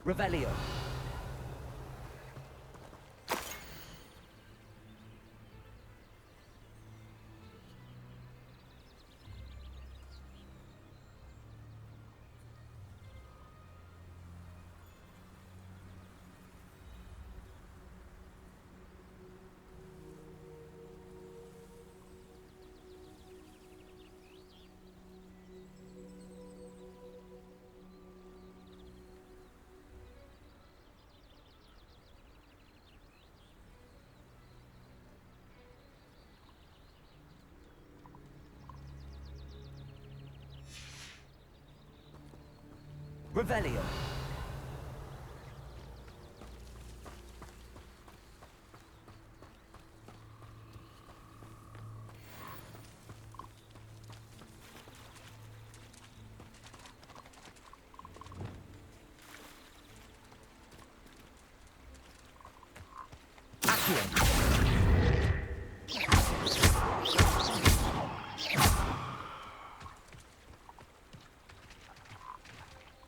Revelio. Revelio. Accio.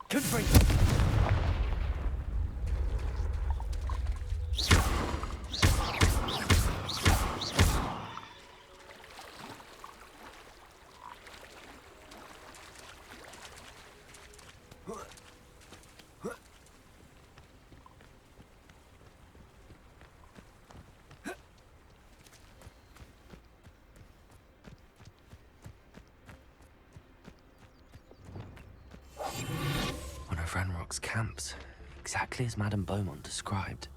Confront. One of Ranrock's camps, exactly as Madame Beaumont described.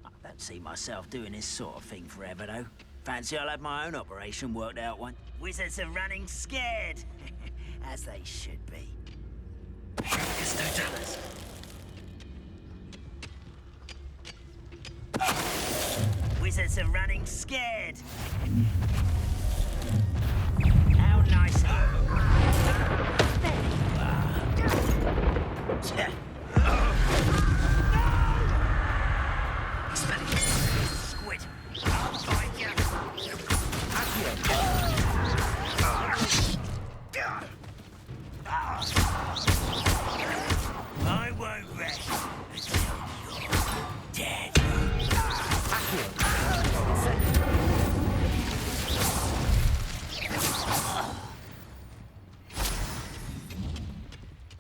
I don't see myself doing this sort of thing forever, though. Fancy I'll have my own operation worked out one. Wizards are running scared, as they should be. Wizards are running scared. How nice. Squid. I'll find you. I won't rest until you're dead.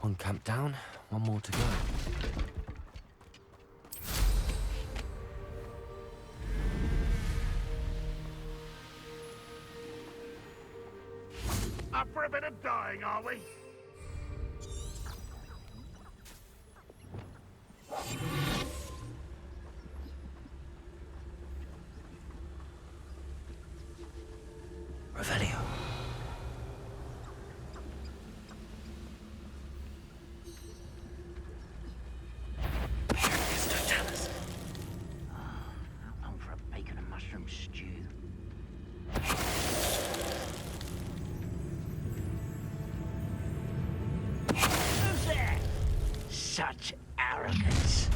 One camp down, one more to go. Up for a bit of dying, are we? Revelio. How long for a bacon and mushroom stew? Who's there? Such arrogance.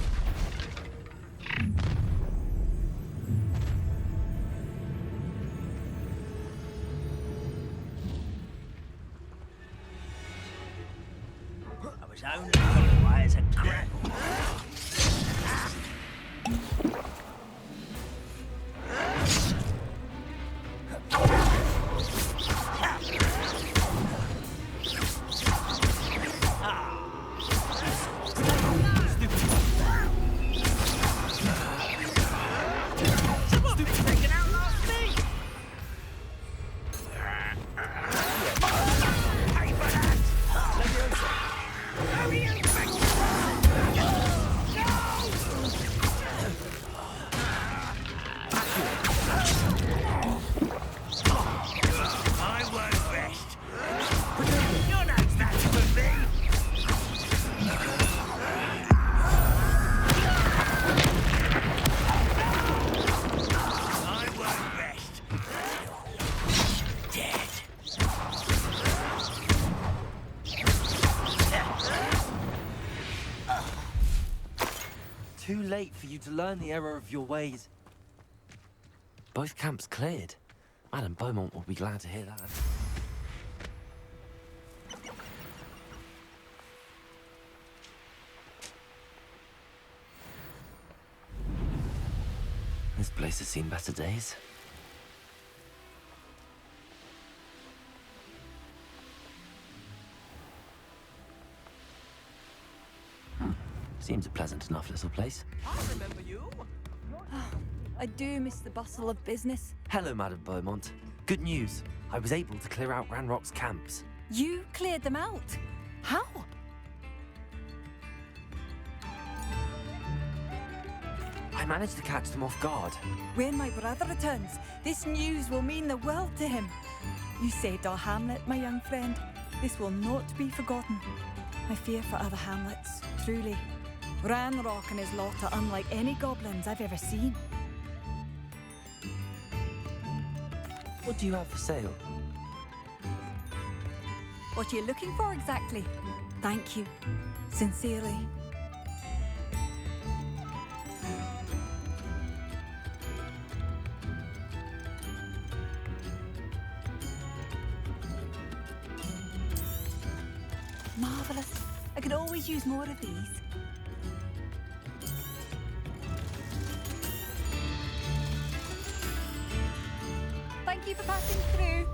I was only put away as a grapple. Too late for you to learn the error of your ways. Both camps cleared. Madame Beaumont will be glad to hear that. Place has seen better days. Seems a pleasant enough little place. I remember you. I do miss the bustle of business. Hello, Madame Beaumont. Good news. I was able to clear out Ranrock's camps. You cleared them out? How? I managed to catch them off guard. When my brother returns, this news will mean the world to him. You saved our hamlet, my young friend. This will not be forgotten. I fear for other hamlets, truly. Ranrock and his lot are unlike any goblins I've ever seen. What do you have for sale? What are you looking for exactly? Thank you. Sincerely. Marvelous. I could always use more of these. Thank you for passing through.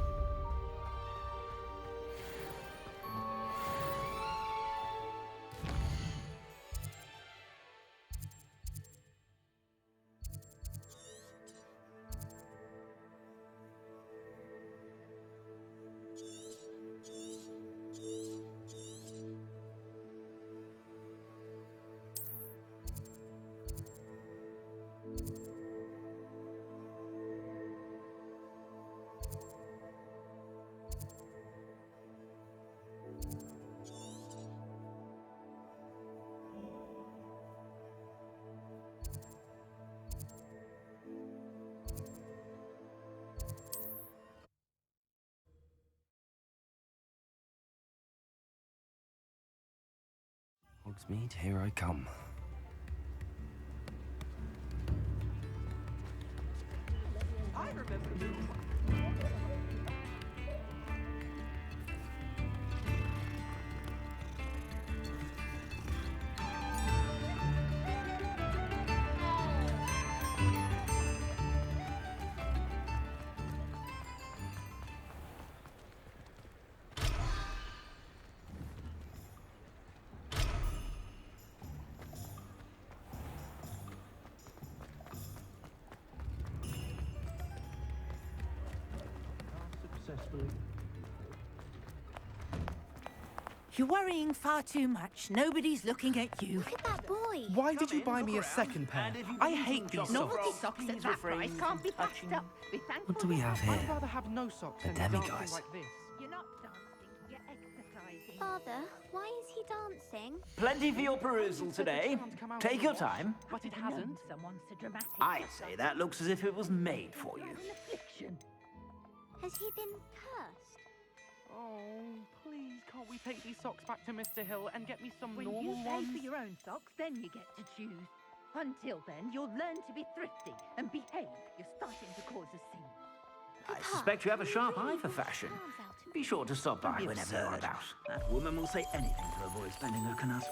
Hogsmeade, here I come. I remember you. Successfully. You're worrying far too much. Nobody's looking at you. Look at that boy. Why did you buy me a second pair? I hate these Novelty socks. socks at that price can't be passed up. Be thankful What do we have I'd here? rather have no socks A than dancing demiguise. like this. You're not dancing, you're exercising. Father, why is he dancing? Plenty for your perusal today. Take your time. But it hasn't. Someone so dramatic. I'd say that looks as if it was made for you. An affliction. Has he been cursed? Oh, please, can't we take these socks back to Mr. Hill and get me some When normal you pay ones? for your own socks, then you get to choose. Until then, you'll learn to be thrifty and behave. You're starting to cause a scene. I suspect you have a sharp eye for fashion. Be sure to stop by Be whenever you're absurd. about. That woman will say anything to avoid spending her canals.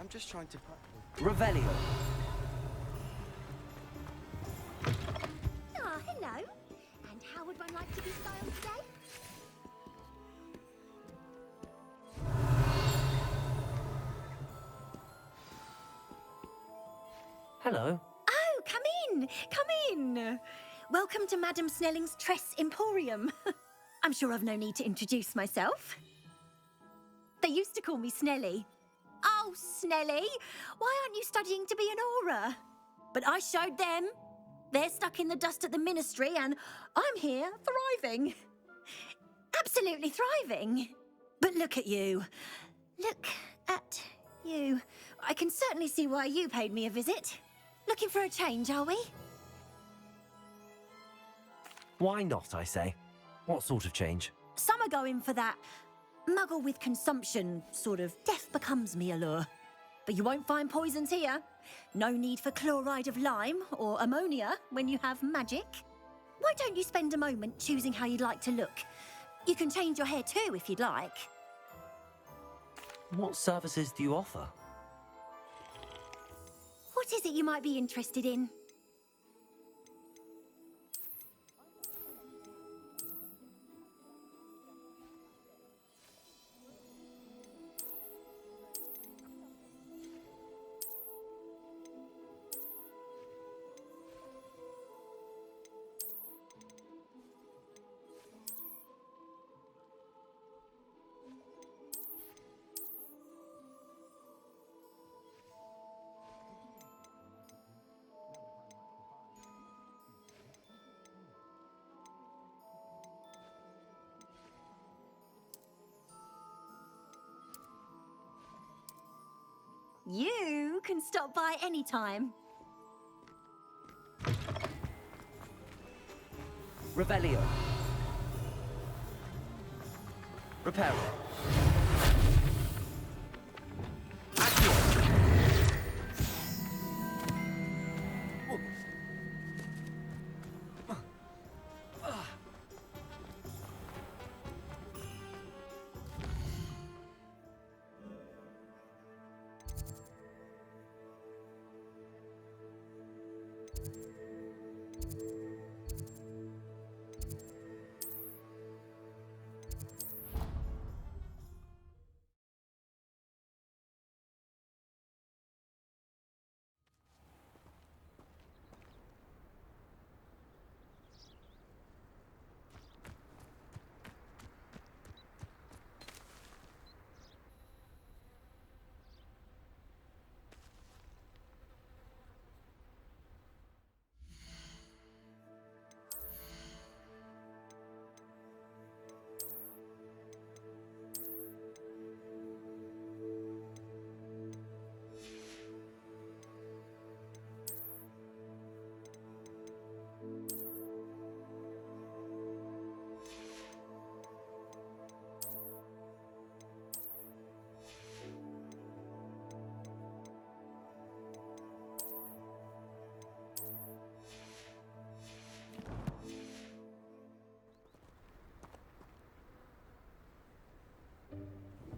I'm just trying to... Revelio. Ah, hello. And how would one like to be styled today? Hello. Oh, come in, come in. Welcome to Madame Snelling's Tress Emporium. I'm sure I've no need to introduce myself. They used to call me Snelly. Oh, Snelly, why aren't you studying to be an aura? But I showed them. They're stuck in the dust at the ministry and I'm here thriving. Absolutely thriving. But look at you. Look at you. I can certainly see why you paid me a visit. Looking for a change, are we? Why not, I say? What sort of change? Some are going for that muggle with consumption, sort of death becomes me allure. But you won't find poisons here. No need for chloride of lime or ammonia when you have magic. Why don't you spend a moment choosing how you'd like to look? You can change your hair too if you'd like. What services do you offer? What is it you might be interested in? You can stop by any time. Revelio. Reparo. Accio.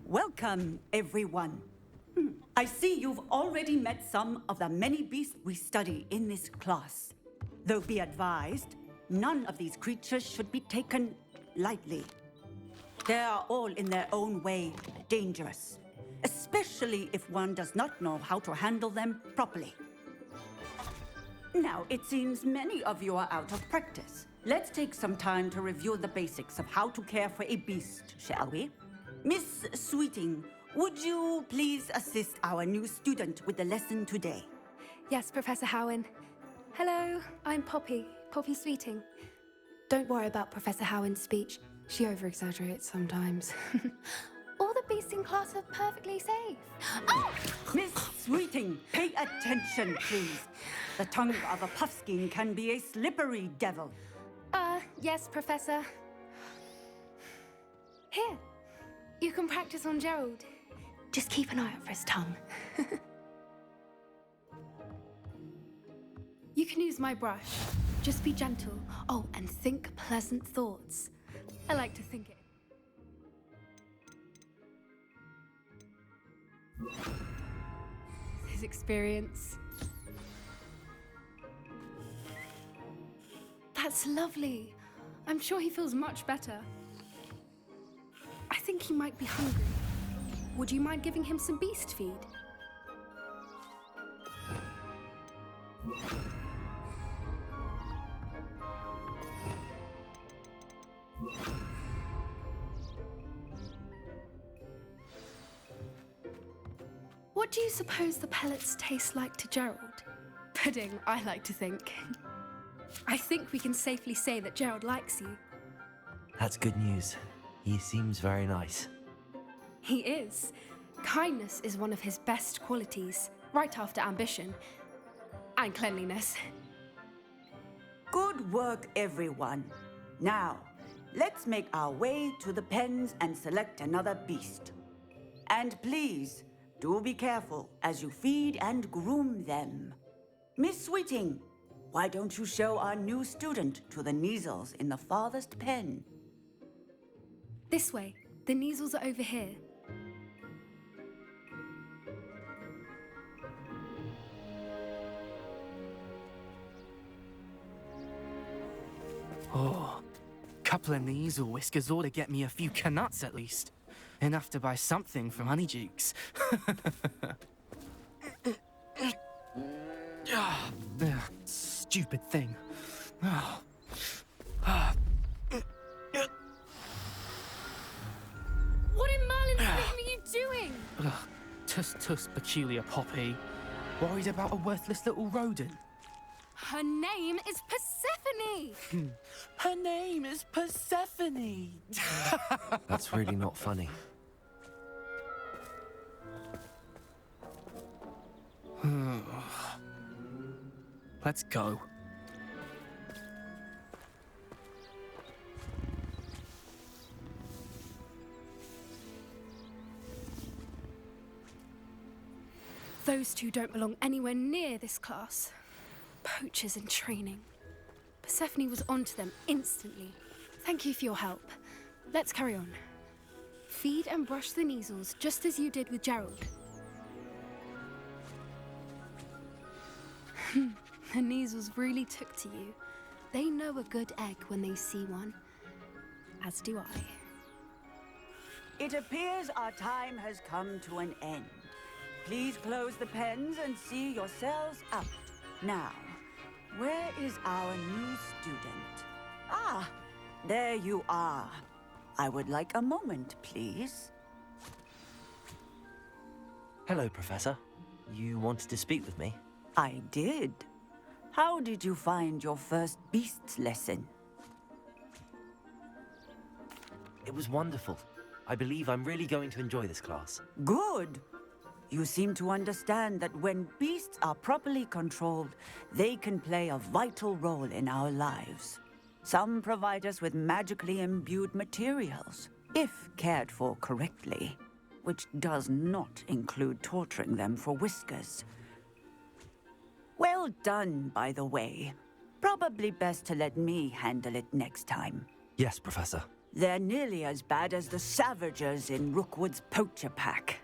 Welcome, everyone. I see you've already met some of the many beasts we study in this class. Though be advised, none of these creatures should be taken lightly. They are all in their own way dangerous, especially if one does not know how to handle them properly. Now, it seems many of you are out of practice. Let's take some time to review the basics of how to care for a beast, shall we? Miss Sweeting, would you please assist our new student with the lesson today? Yes, Professor Howen. Hello, I'm Poppy Sweeting. Don't worry about Professor Howen's speech. She over-exaggerates sometimes. All the beasts in class are perfectly safe. Oh! Miss Sweeting, pay attention, please. The tongue of a puffskein can be a slippery devil. Yes, Professor. Here, you can practice on Gerald. Just keep an eye out for his tongue. You can use my brush. Just be gentle. Oh, and think pleasant thoughts. I like to think it. His experience. That's lovely. I'm sure he feels much better. I think he might be hungry. Would you mind giving him some beast feed? What do you suppose the pellets taste like to Gerald? Pudding, I like to think. I think we can safely say that Gerald likes you. That's good news. He seems very nice. He is. Kindness is one of his best qualities, right after ambition and cleanliness. Good work, everyone. Now, let's make our way to the pens and select another beast. And please, do be careful as you feed and groom them. Miss Sweeting, why don't you show our new student to the Neasels in the farthest pen? This way. The Neasels are over here. Oh, couple of Neasel whiskers ought to get me a few canuts at least. Enough to buy something from Honeydukes. Stupid thing. What in Merlin's name are you doing? Tuss, peculiar Poppy. Worried about a worthless little rodent? Her name is Persephone! Her name is Persephone! That's really not funny. Let's go. Those two don't belong anywhere near this class. Poachers in training. Persephone was onto them instantly. Thank you for your help. Let's carry on. Feed and brush the Neasels just as you did with Gerald. The Neasels really took to you. They know a good egg when they see one. As do I. It appears our time has come to an end. Please close the pens and see yourselves out. Now, where is our new student? Ah, there you are. I would like a moment, please. Hello, Professor. You wanted to speak with me? I did. How did you find your first beasts lesson? It was wonderful. I believe I'm really going to enjoy this class. Good. You seem to understand that when beasts are properly controlled, they can play a vital role in our lives. Some provide us with magically imbued materials, if cared for correctly, which does not include torturing them for whiskers. Well done, by the way. Probably best to let me handle it next time. Yes, Professor. They're nearly as bad as the Savagers in Rookwood's poacher pack.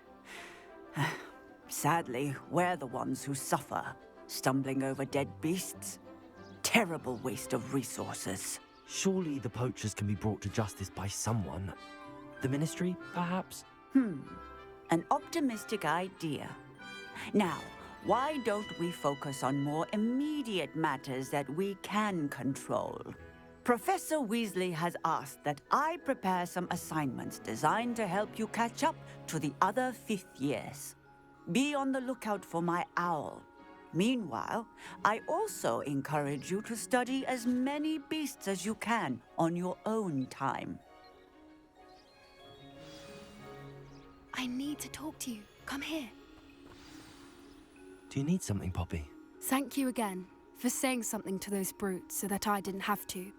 Sadly, we're the ones who suffer, stumbling over dead beasts. Terrible waste of resources. Surely the poachers can be brought to justice by someone. The Ministry, perhaps? An optimistic idea. Now, why don't we focus on more immediate matters that we can control? Professor Weasley has asked that I prepare some assignments designed to help you catch up to the other fifth years. Be on the lookout for my owl. Meanwhile, I also encourage you to study as many beasts as you can on your own time. I need to talk to you. Come here. Do you need something, Poppy? Thank you again for saying something to those brutes so that I didn't have to.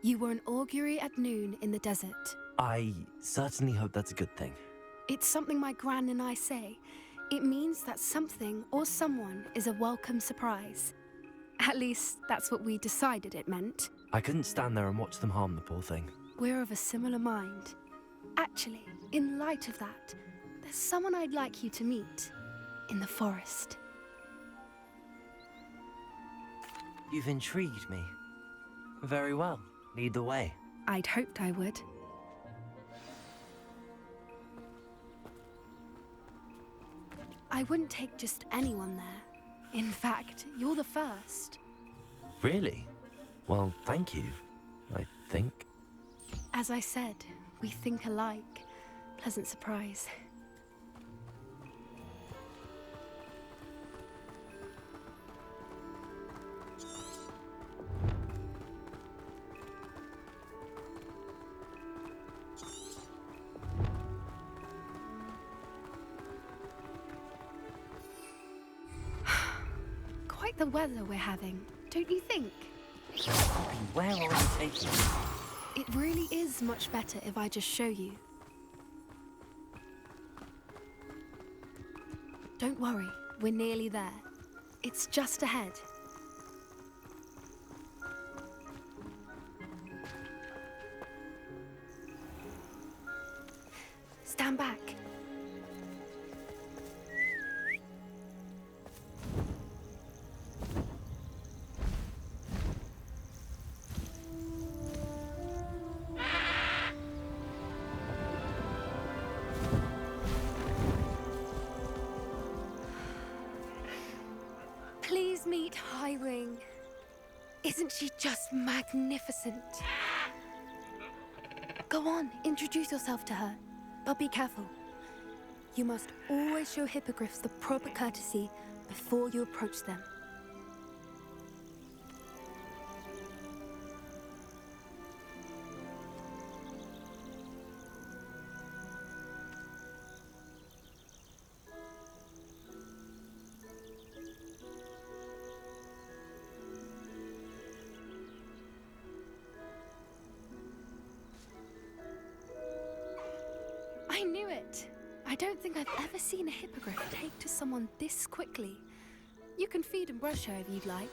You were an augury at noon in the desert. I certainly hope that's a good thing. It's something my gran and I say. It means that something or someone is a welcome surprise. At least, that's what we decided it meant. I couldn't stand there and watch them harm the poor thing. We're of a similar mind. Actually, in light of that, there's someone I'd like you to meet. In the forest. You've intrigued me. Very well. Lead the way. I'd hoped I would. I wouldn't take just anyone there. In fact, you're the first. Really? Well, thank you, I think. As I said, we think alike. Pleasant surprise. Quite the weather we're having, don't you think? Where are you taking me? It really is much better if I just show you. Don't worry, we're nearly there. It's just ahead. Stand back. Please meet Highwing. Isn't she just magnificent? Go on, introduce yourself to her. But be careful. You must always show hippogriffs the proper courtesy before you approach them. I knew it! I don't think I've ever seen a hippogriff take to someone this quickly. You can feed and brush her if you'd like.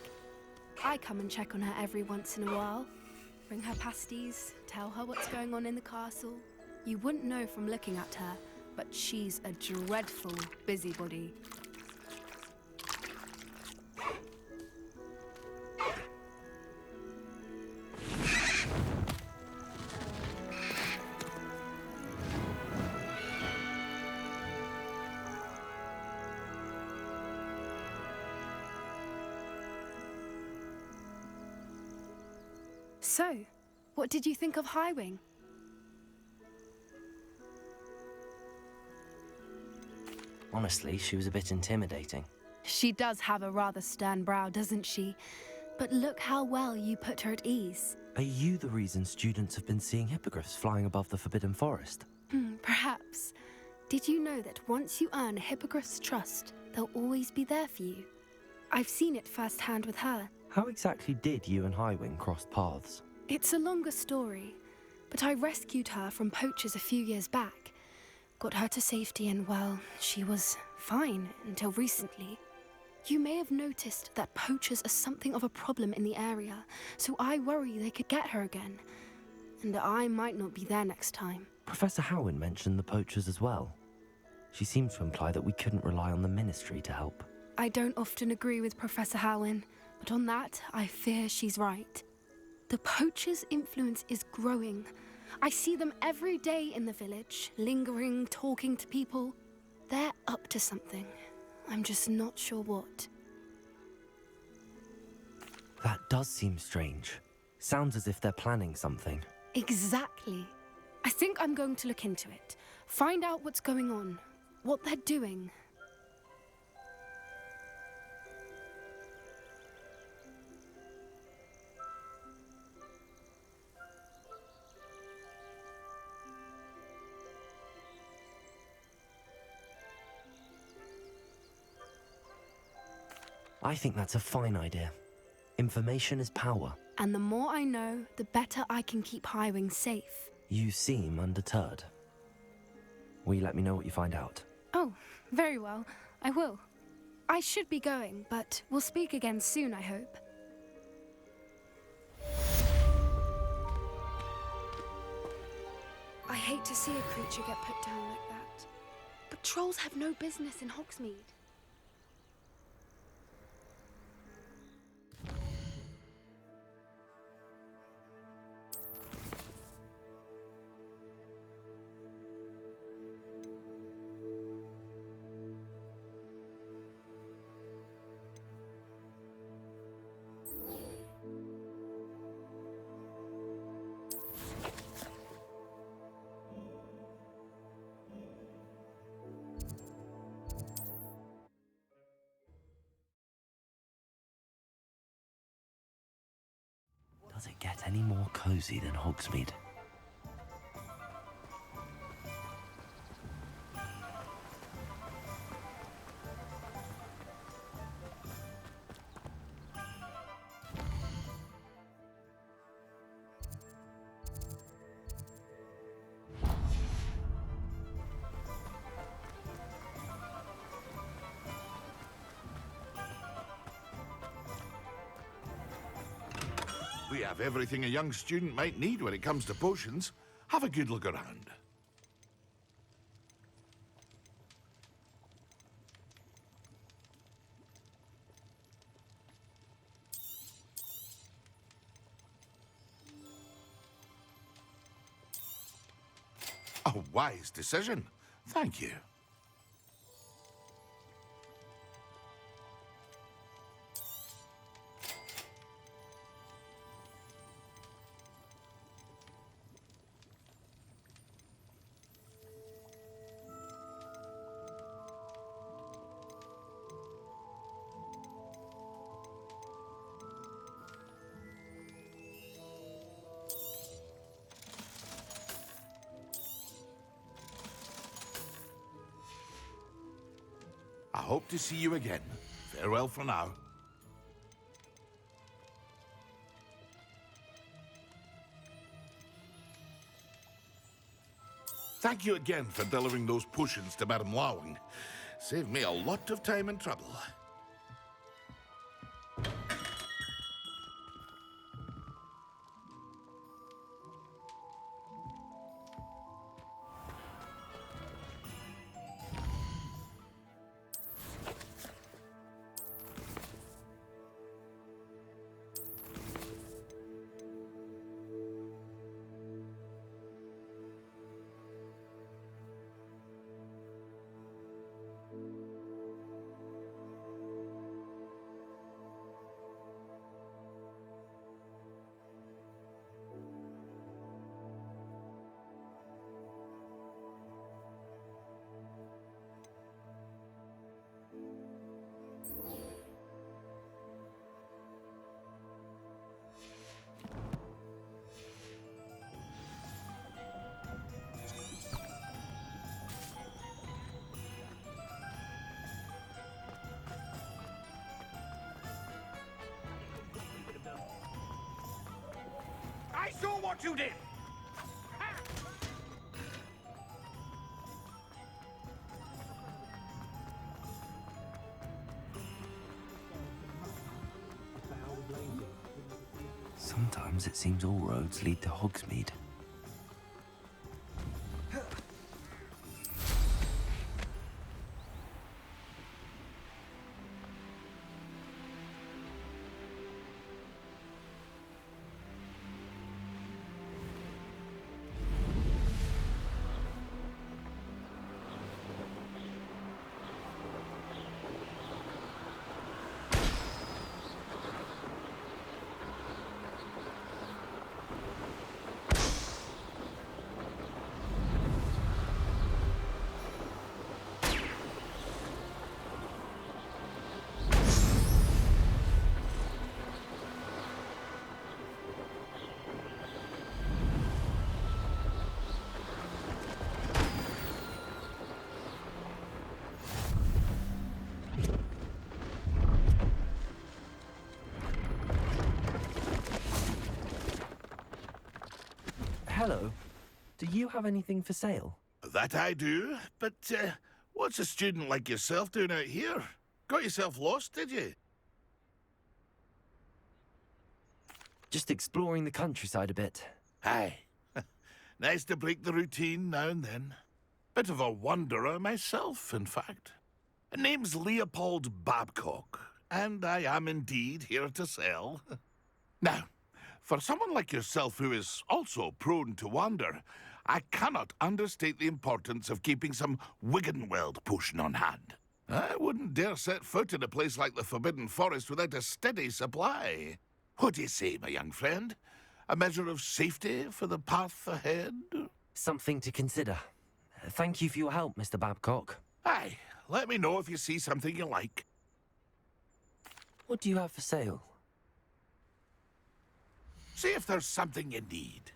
I come and check on her every once in a while. Bring her pasties, tell her what's going on in the castle. You wouldn't know from looking at her, but she's a dreadful busybody. So, what did you think of Highwing? Honestly, she was a bit intimidating. She does have a rather stern brow, doesn't she? But look how well you put her at ease. Are you the reason students have been seeing hippogriffs flying above the Forbidden Forest? Perhaps. Did you know that once you earn a hippogriff's trust, they'll always be there for you? I've seen it firsthand with her. How exactly did you and Highwing cross paths? It's a longer story, but I rescued her from poachers a few years back. Got her to safety and, well, she was fine until recently. You may have noticed that poachers are something of a problem in the area, so I worry they could get her again. And I might not be there next time. Professor Howin mentioned the poachers as well. She seemed to imply that we couldn't rely on the Ministry to help. I don't often agree with Professor Howin, but on that, I fear she's right. The poachers' influence is growing. I see them every day in the village, lingering, talking to people. They're up to something. I'm just not sure what. That does seem strange. Sounds as if they're planning something. Exactly. I think I'm going to look into it. Find out what's going on, what they're doing. I think that's a fine idea. Information is power. And the more I know, the better I can keep Highwing safe. You seem undeterred. Will you let me know what you find out? Oh, very well. I will. I should be going, but we'll speak again soon, I hope. I hate to see a creature get put down like that. But trolls have no business in Hogsmeade. Does it get any more cozy than Hogsmeade? We have everything a young student might need when it comes to potions. Have a good look around. A wise decision. Thank you. I hope to see you again. Farewell for now. Thank you again for delivering those potions to Madame Lawing. Saved me a lot of time and trouble. I saw what you did! Sometimes it seems all roads lead to Hogsmeade. Hello. Do you have anything for sale? That I do, but what's a student like yourself doing out here? Got yourself lost, did you? Just exploring the countryside a bit. Aye. Nice to break the routine now and then. Bit of a wanderer myself, in fact. Name's Leopold Babcock, and I am indeed here to sell. Now, for someone like yourself who is also prone to wander, I cannot understate the importance of keeping some Wiggenweld potion on hand. I wouldn't dare set foot in a place like the Forbidden Forest without a steady supply. What do you say, my young friend? A measure of safety for the path ahead? Something to consider. Thank you for your help, Mr. Babcock. Aye, let me know if you see something you like. What do you have for sale? See if there's something you need.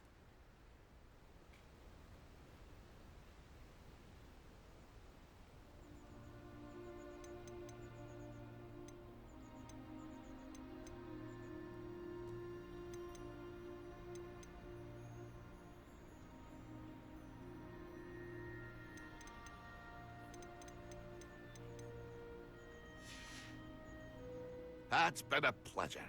That's been a pleasure.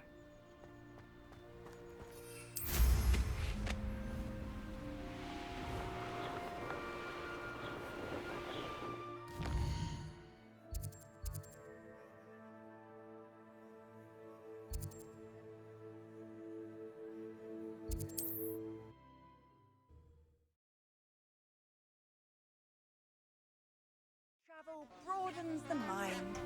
Travel broadens the mind.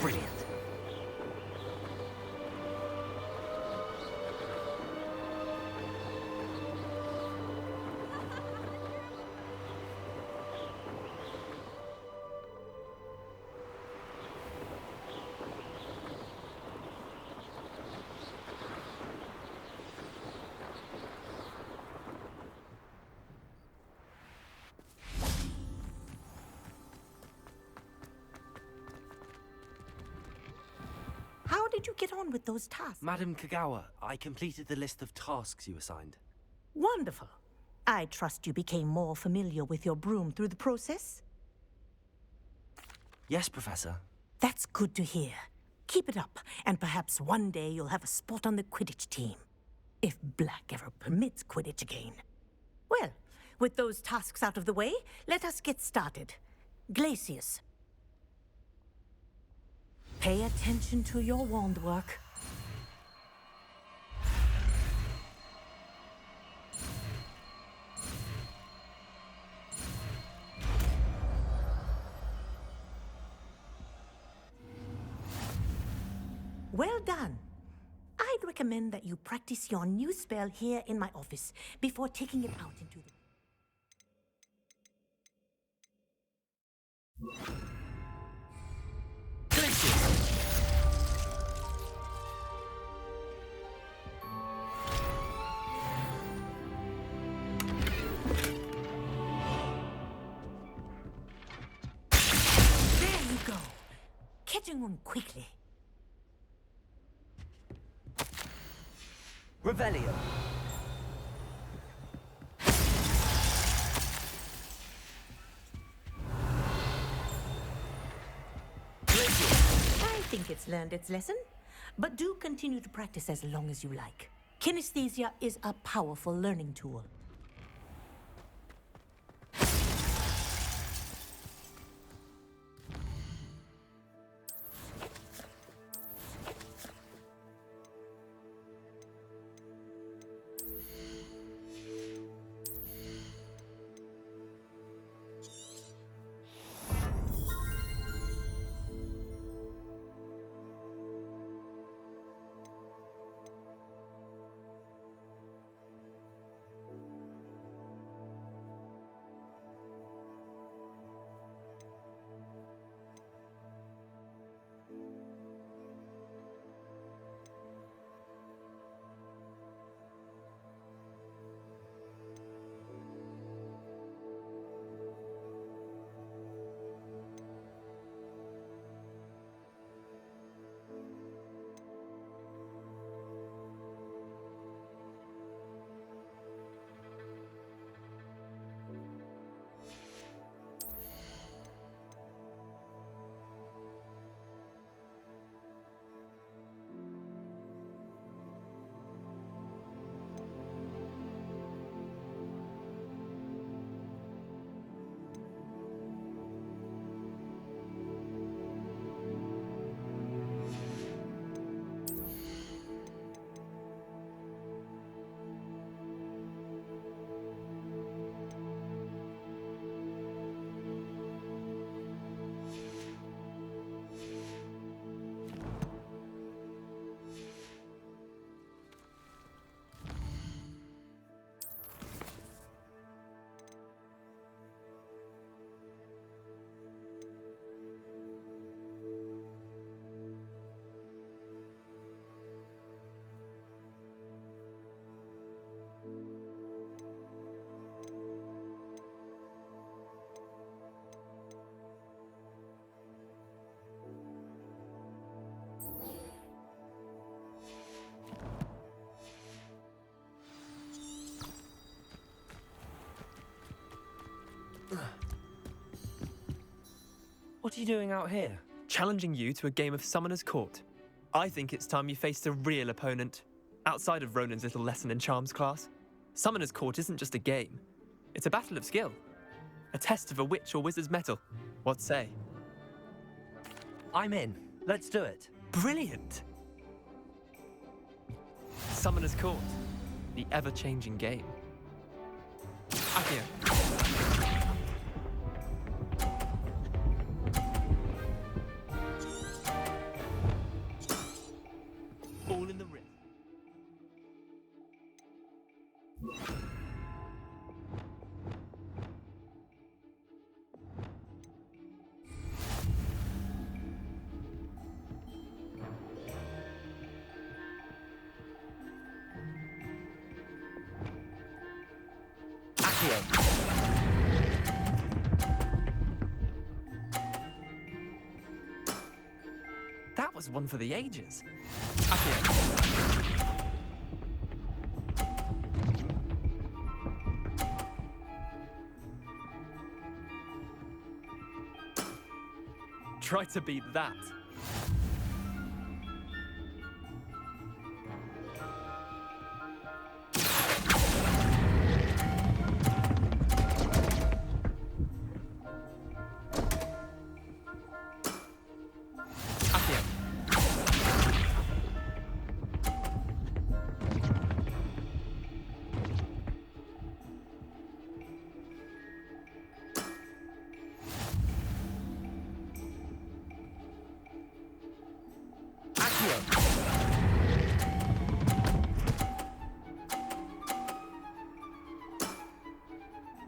Brilliant. How did you get on with those tasks? Madam Kagawa, I completed the list of tasks you assigned. Wonderful. I trust you became more familiar with your broom through the process? Yes, Professor. That's good to hear. Keep it up, and perhaps one day you'll have a spot on the Quidditch team. If Black ever permits Quidditch again. Well, with those tasks out of the way, let us get started. Glacius. Pay attention to your wand work. Well done. I'd recommend that you practice your new spell here in my office before taking it out into the... There you go. Catching on quickly. Revelio. I think it's learned its lesson, but do continue to practice as long as you like. Kinesthesia is a powerful learning tool. What are you doing out here? Challenging you to a game of Summoner's Court. I think it's time you faced a real opponent, outside of Ronan's little lesson in charms class. Summoner's Court isn't just a game. It's a battle of skill. A test of a witch or wizard's mettle. What say? I'm in. Let's do it. Brilliant! Summoner's Court. The ever-changing game. Accio. All in the wrist. That was one for the ages. Accio. Try to beat that.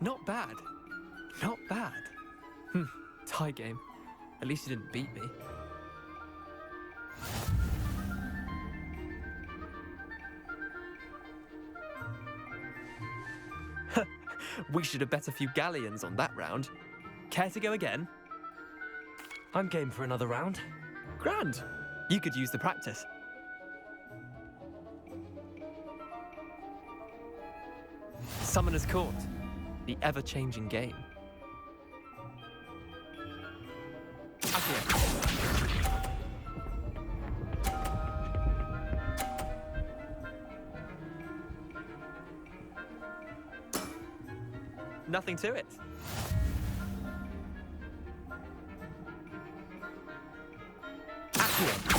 Not bad. Not bad. Tie game. At least you didn't beat me. We should have bet a few galleons on that round. Care to go again? I'm game for another round. Grand. You could use the practice. Summoner's Court. The ever-changing game. Accio. Nothing to it. Accio.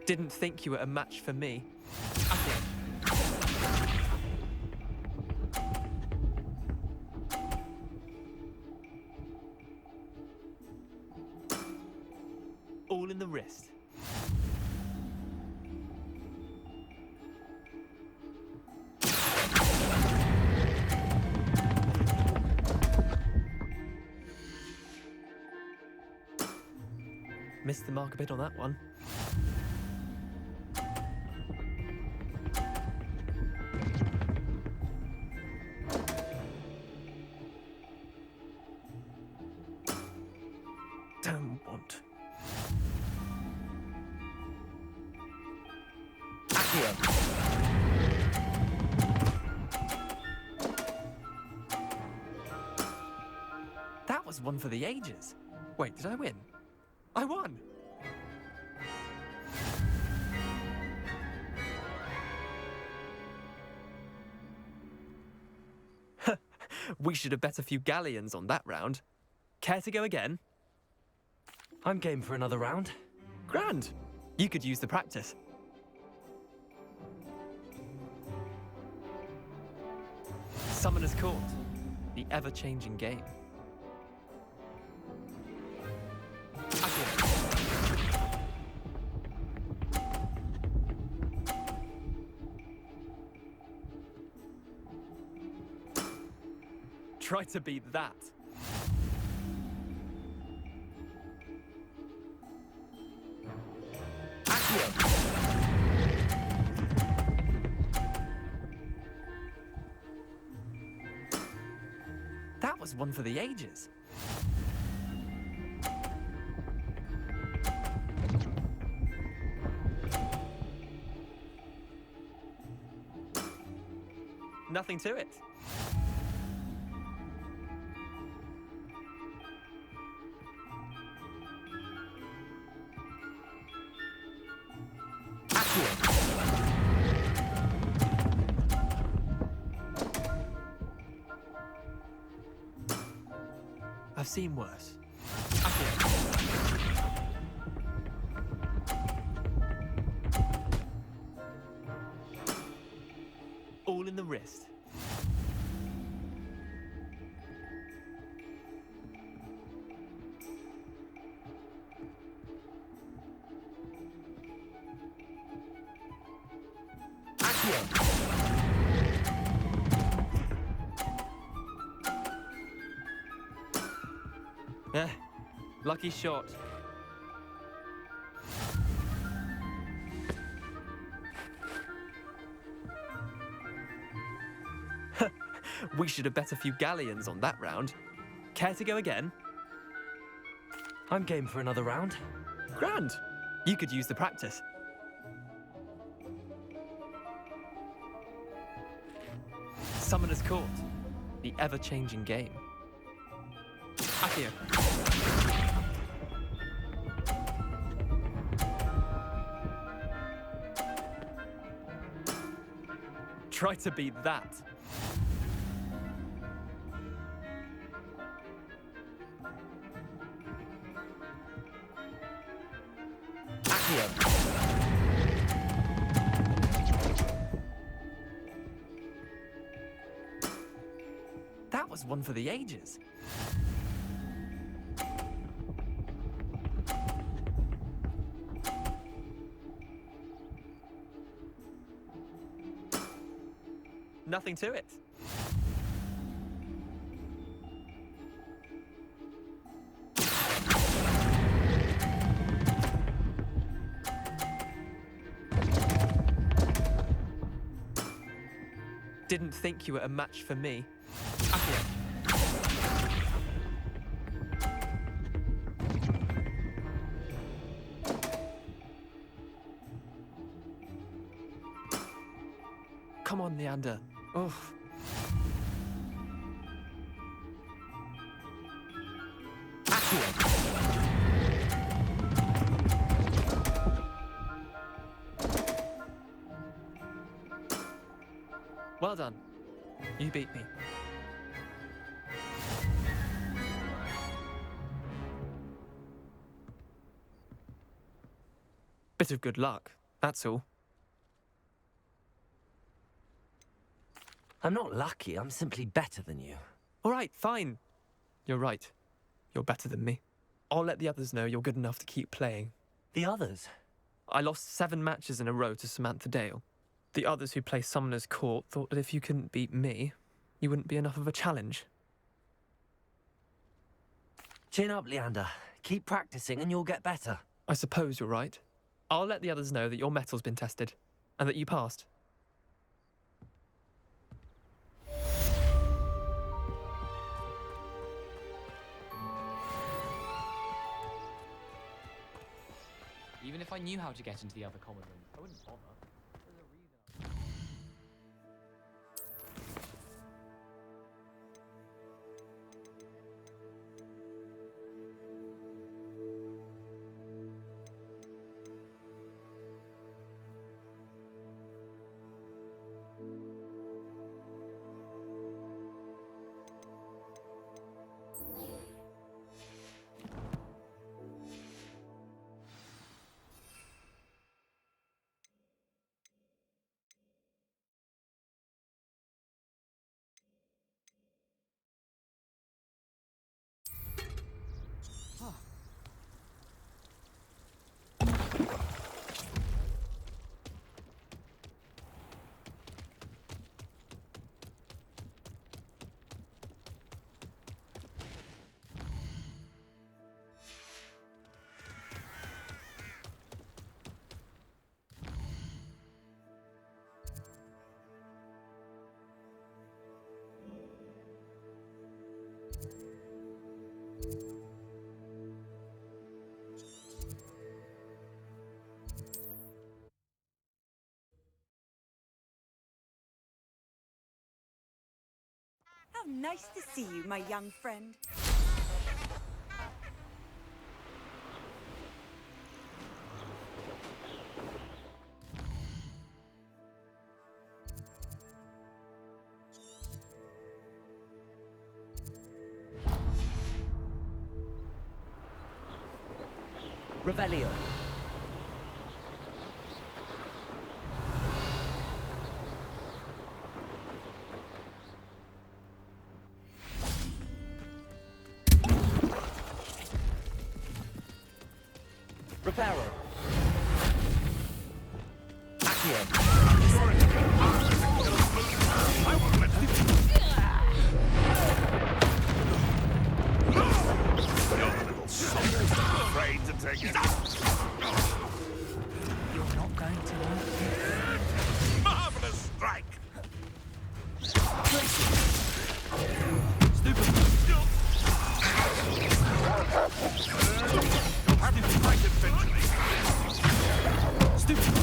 Didn't think you were a match for me. Accio. All in the wrist. Missed the mark a bit on that one. Don't want. Accio. That was one for the ages. Wait, did I win? I won! We should have bet a few galleons on that round. Care to go again? I'm game for another round. Grand. You could use the practice. Summoner's Court. The ever-changing game. Accio. Try to beat that. Accio. That was one for the ages. Nothing to it. I've seen worse. All in the wrist. Lucky shot. We should have bet a few galleons on that round. Care to go again? I'm game for another round. Grand. You could use the practice. Summoner's Court. The ever-changing game. Accio. Try to beat that. That was one for the ages. Nothing to it. Didn't think you were a match for me. Accio. Come on, Leander. Oof. Well done. You beat me. Bit of good luck, that's all. I'm not lucky, I'm simply better than you. All right, fine. You're right. You're better than me. I'll let the others know you're good enough to keep playing. The others? I lost 7 matches in a row to Samantha Dale. The others who play Summoner's Court thought that if you couldn't beat me, you wouldn't be enough of a challenge. Chin up, Leander. Keep practicing and you'll get better. I suppose you're right. I'll let the others know that your metal's been tested, and that you passed. Even if I knew how to get into the other common room, I wouldn't bother. How nice to see you, my young friend. Revelio. Reparo. Accio. I won't let you. Your little soul is afraid to take it. You're not going to like it. Marvelous strike. You'll have to fight eventually. Stupid.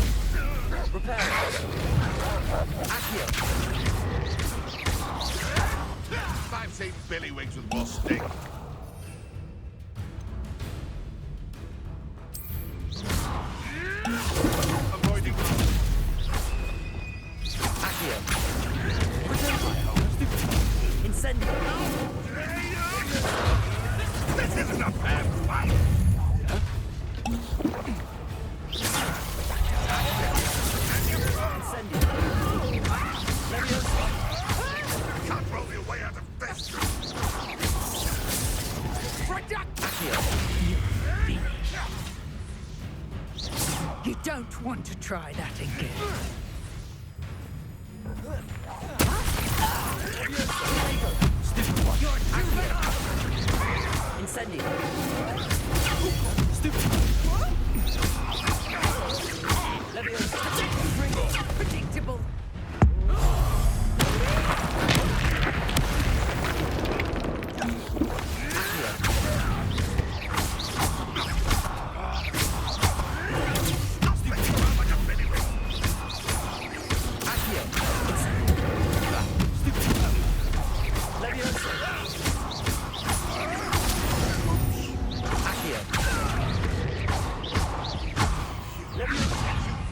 Reparo. Accio. I've seen Billywigs with more sting. Avoiding Accio. Incendio. This isn't a fair fight. Can't roll your way out of this. You don't want to try that again. Incendio. Predictable.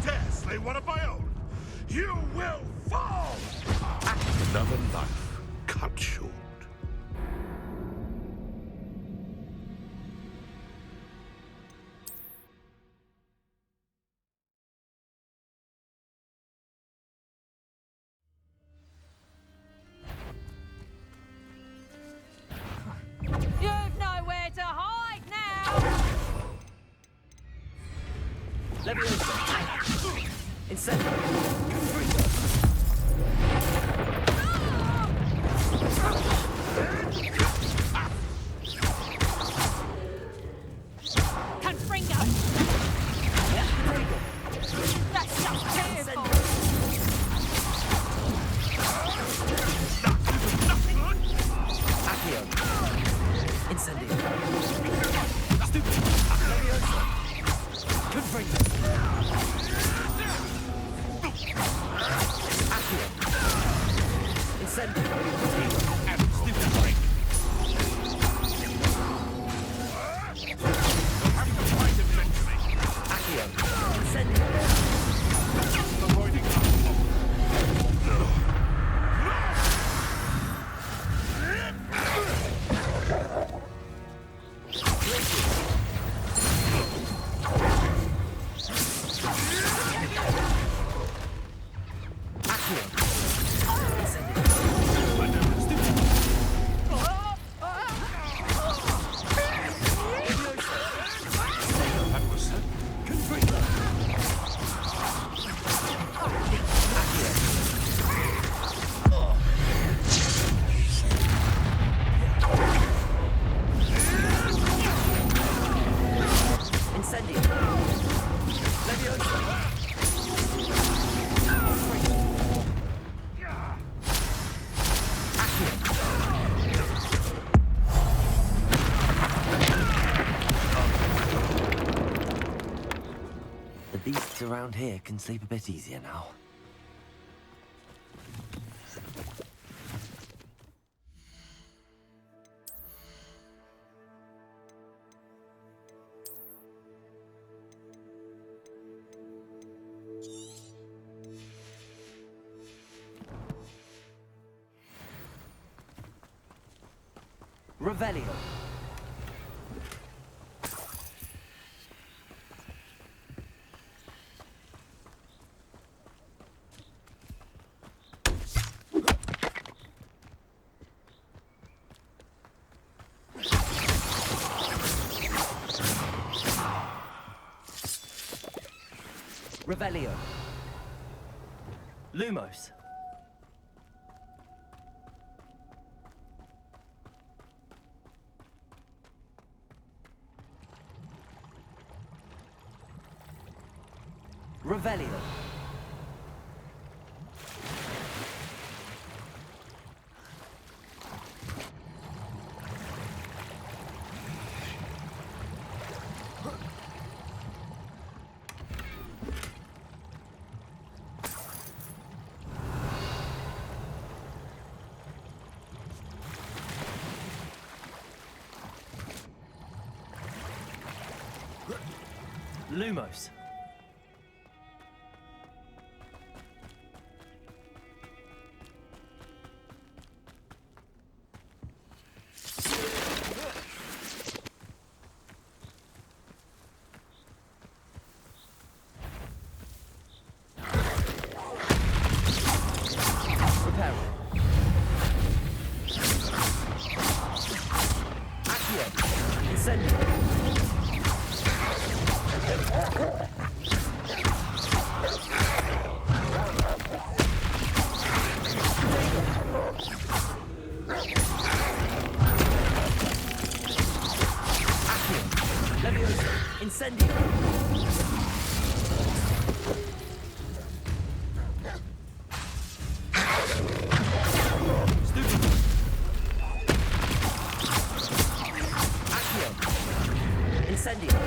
Dare slay one of my own. You will fall. Another life cut short. You've nowhere to hide now! Incendio. Confringo! That's just fearful! Accio. Incendio. Confringo. Accio. Incendio. Accio. Incendio. Avoiding Beasts around here can sleep a bit easier now. Revelio. Revelio. Lumos. Revelio. Lumos. Reparo. Accio. Incendio. Incendio. Stupid. Accio. Incendio.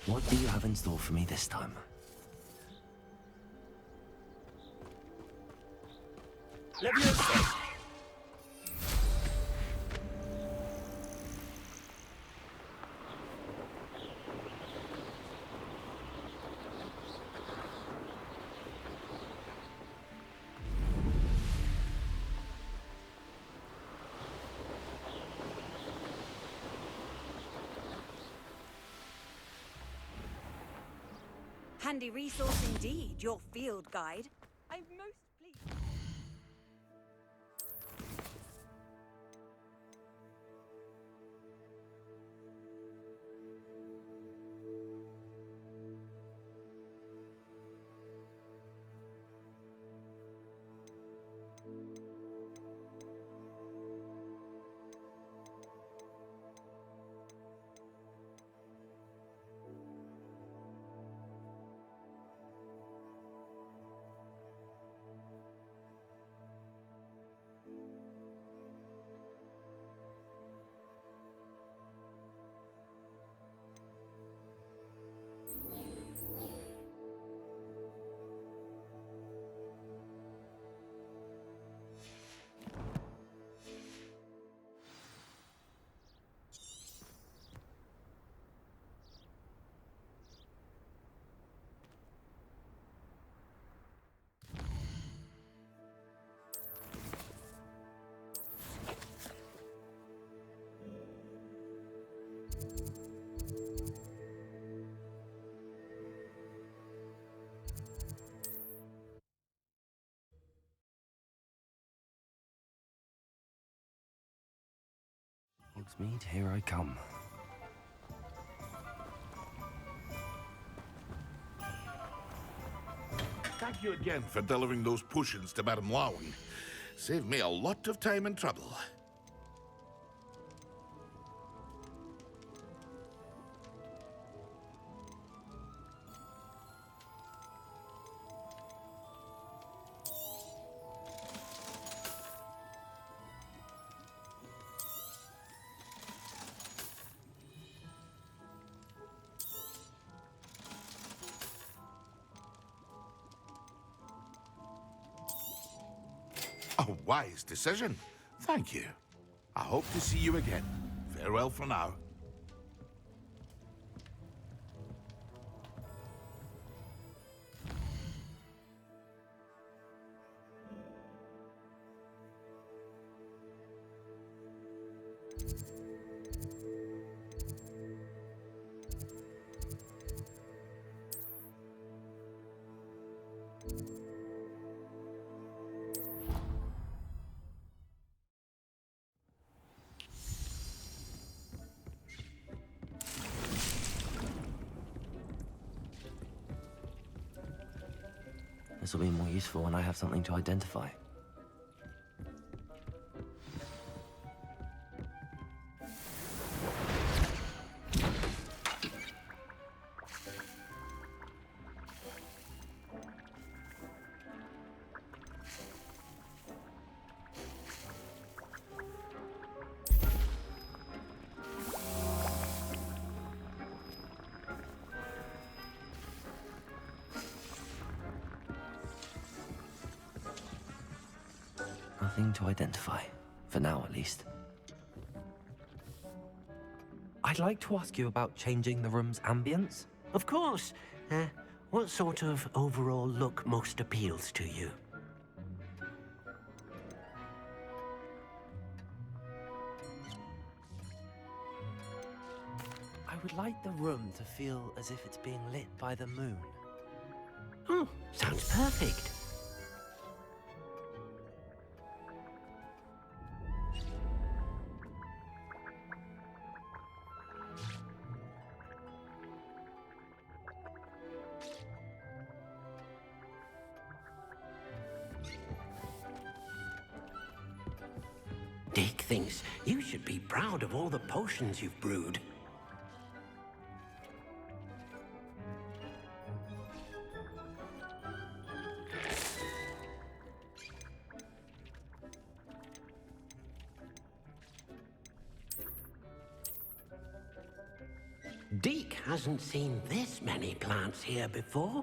What do you have in store for me this time? Leviosa. Handy resource indeed, your field guide. I'm most pleased. Hogsmeade, here I come. Thank you again for delivering those potions to Madame Lawing. Saved me a lot of time and trouble. A wise decision. Thank you. I hope to see you again. Farewell for now. This will be more useful when I have something to identify. Nothing to identify, for now at least. I'd like to ask you about changing the room's ambience. Of course. What sort of overall look most appeals to you? I would like the room to feel as if it's being lit by the moon. Oh, sounds perfect. Dick thinks you should be proud of all the potions you've brewed. Deke hasn't seen this many plants here before.